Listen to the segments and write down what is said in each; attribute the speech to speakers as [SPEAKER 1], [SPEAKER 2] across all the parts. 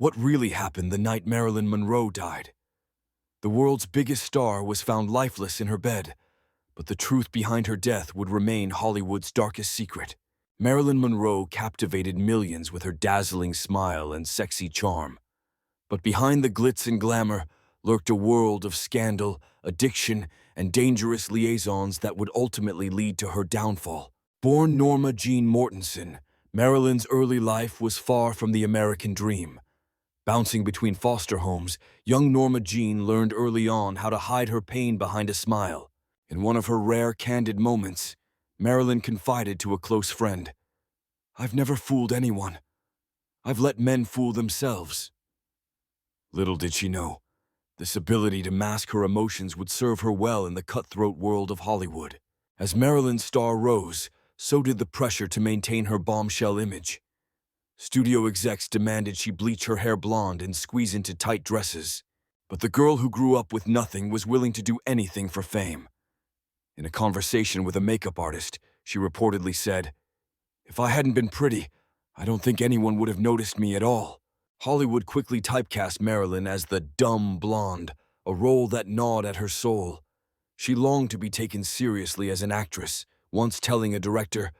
[SPEAKER 1] What really happened the night Marilyn Monroe died? The world's biggest star was found lifeless in her bed, but the truth behind her death would remain Hollywood's darkest secret. Marilyn Monroe captivated millions with her dazzling smile and sexy charm. But behind the glitz and glamour lurked a world of scandal, addiction, and dangerous liaisons that would ultimately lead to her downfall. Born Norma Jean Mortensen, Marilyn's early life was far from the American dream. Bouncing between foster homes, young Norma Jean learned early on how to hide her pain behind a smile. In one of her rare, candid moments, Marilyn confided to a close friend, "I've never fooled anyone. I've let men fool themselves." Little did she know, this ability to mask her emotions would serve her well in the cutthroat world of Hollywood. As Marilyn's star rose, so did the pressure to maintain her bombshell image. Studio execs demanded she bleach her hair blonde and squeeze into tight dresses. But the girl who grew up with nothing was willing to do anything for fame. In a conversation with a makeup artist, she reportedly said, "If I hadn't been pretty, I don't think anyone would have noticed me at all." Hollywood quickly typecast Marilyn as the dumb blonde, a role that gnawed at her soul. She longed to be taken seriously as an actress, once telling a director,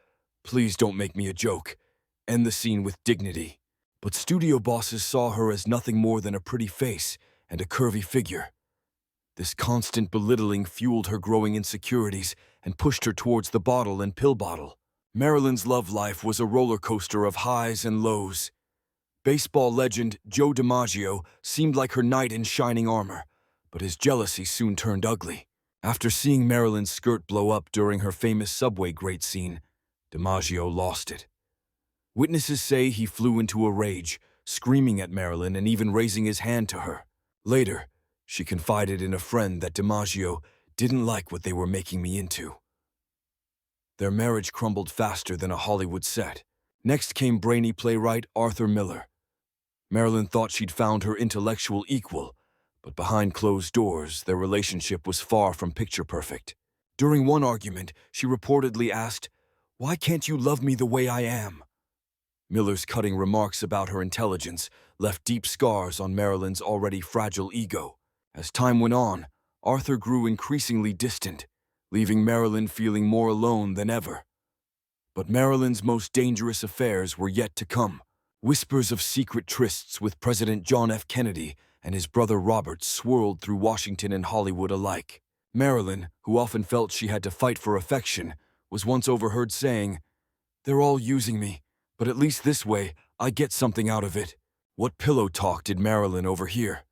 [SPEAKER 1] "Please don't make me a joke. End the scene with dignity." But studio bosses saw her as nothing more than a pretty face and a curvy figure. This constant belittling fueled her growing insecurities and pushed her towards the bottle and pill bottle. Marilyn's love life was a roller coaster of highs and lows. Baseball legend Joe DiMaggio seemed like her knight in shining armor, but his jealousy soon turned ugly. After seeing Marilyn's skirt blow up during her famous subway grate scene, DiMaggio lost it. Witnesses say he flew into a rage, screaming at Marilyn and even raising his hand to her. Later, she confided in a friend that DiMaggio didn't like what they were making me into. Their marriage crumbled faster than a Hollywood set. Next came brainy playwright Arthur Miller. Marilyn thought she'd found her intellectual equal, but behind closed doors, their relationship was far from picture perfect. During one argument, she reportedly asked, "Why can't you love me the way I am?" Miller's cutting remarks about her intelligence left deep scars on Marilyn's already fragile ego. As time went on, Arthur grew increasingly distant, leaving Marilyn feeling more alone than ever. But Marilyn's most dangerous affairs were yet to come. Whispers of secret trysts with President John F. Kennedy and his brother Robert swirled through Washington and Hollywood alike. Marilyn, who often felt she had to fight for affection, was once overheard saying, "They're all using me, but at least this way, I get something out of it." What pillow talk did Marilyn overhear?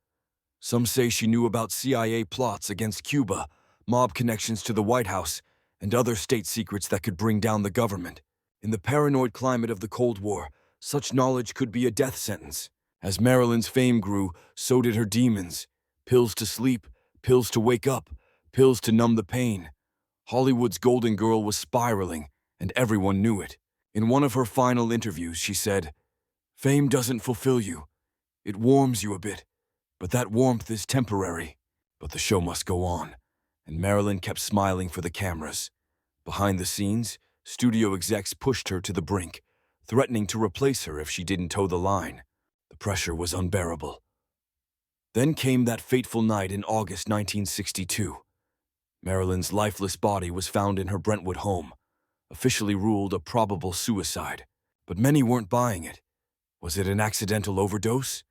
[SPEAKER 1] Some say she knew about CIA plots against Cuba, mob connections to the White House, and other state secrets that could bring down the government. In the paranoid climate of the Cold War, such knowledge could be a death sentence. As Marilyn's fame grew, so did her demons. Pills to sleep, pills to wake up, pills to numb the pain. Hollywood's golden girl was spiraling, and everyone knew it. In one of her final interviews, she said, "Fame doesn't fulfill you. It warms you a bit, but that warmth is temporary." But the show must go on, and Marilyn kept smiling for the cameras. Behind the scenes, studio execs pushed her to the brink, threatening to replace her if she didn't toe the line. The pressure was unbearable. Then came that fateful night in August 1962. Marilyn's lifeless body was found in her Brentwood home, officially ruled a probable suicide. But many weren't buying it. Was it an accidental overdose?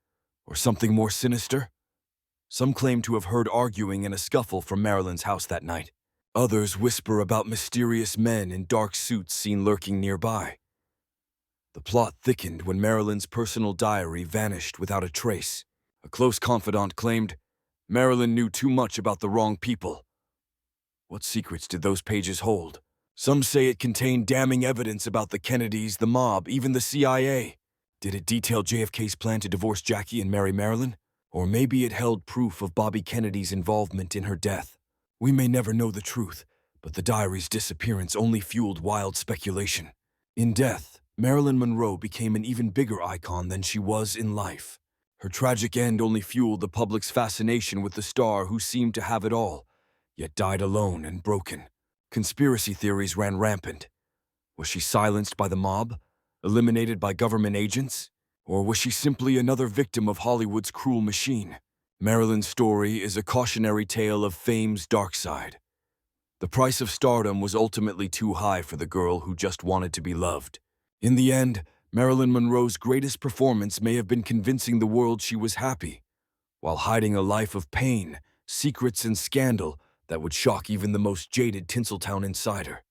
[SPEAKER 1] Or something more sinister? Some claim to have heard arguing and a scuffle from Marilyn's house that night. Others whisper about mysterious men in dark suits seen lurking nearby. The plot thickened when Marilyn's personal diary vanished without a trace. A close confidant claimed, "Marilyn knew too much about the wrong people." What secrets did those pages hold? Some say it contained damning evidence about the Kennedys, the mob, even the CIA. Did it detail JFK's plan to divorce Jackie and marry Marilyn? Or maybe it held proof of Bobby Kennedy's involvement in her death. We may never know the truth, but the diary's disappearance only fueled wild speculation. In death, Marilyn Monroe became an even bigger icon than she was in life. Her tragic end only fueled the public's fascination with the star who seemed to have it all, yet died alone and broken. Conspiracy theories ran rampant. Was she silenced by the mob? Eliminated by government agents? Or was she simply another victim of Hollywood's cruel machine? Marilyn's story is a cautionary tale of fame's dark side. The price of stardom was ultimately too high for the girl who just wanted to be loved. In the end, Marilyn Monroe's greatest performance may have been convincing the world she was happy, while hiding a life of pain, secrets, and scandal that would shock even the most jaded Tinseltown insider.